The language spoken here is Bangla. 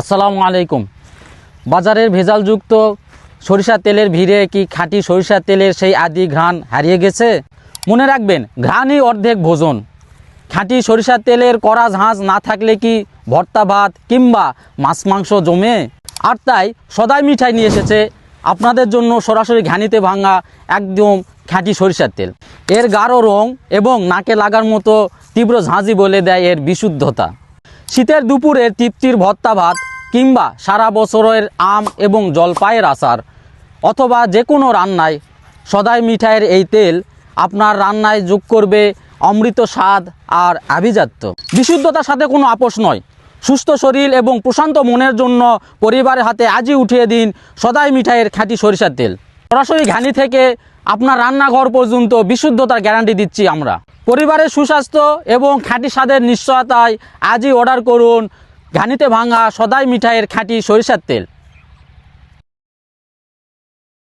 আসসালামু আলাইকুম। বাজারের ভেজালযুক্ত সরিষার তেলের ভিড়ে কি খাঁটি সরিষার তেলের সেই আদি ঘ্রাণ হারিয়ে গেছে? মনে রাখবেন, ঘ্রাণই অর্ধেক ভোজন। খাঁটি সরিষার তেলের কড়া ঝাঁঝ না থাকলে কি ভর্তা ভাত কিংবা মাছ মাংস জমে? আর তাই সদাই মিঠাই নিয়ে এসেছে আপনাদের জন্য সরাসরি ঘানিতে ভাঙা একদম খাঁটি সরিষার তেল। এর গাঢ় রং এবং নাকে লাগার মতো তীব্র ঝাঁঝি বলে দেয় এর বিশুদ্ধতা। শীতের দুপুরের তৃপ্তির ভর্তা ভাত কিংবা সারা বছরের আম এবং জলপাইয়ের আচার অথবা যে কোনো রান্নায় সদাই মিঠাইয়ের এই তেল আপনার রান্নায় যোগ করবে অমৃত স্বাদ আর আভিজাত্য। বিশুদ্ধতার সাথে কোনো আপোষ নয়। সুস্থ শরীর এবং প্রশান্ত মনের জন্য পরিবারের হাতে আজই উঠিয়ে দিন সদাই মিঠাইয়ের খাঁটি সরিষার তেল। সরাসরি ঘানি থেকে আপনার রান্নাঘর পর্যন্ত বিশুদ্ধতার গ্যারান্টি দিচ্ছি আমরা। পরিবারের সুস্বাস্থ্য এবং খাঁটি স্বাদের নিশ্চয়তায় আজই অর্ডার করুন ঘানিতে ভাঙা সদাই মিঠাইয়ের খাঁটি সরিষার তেল।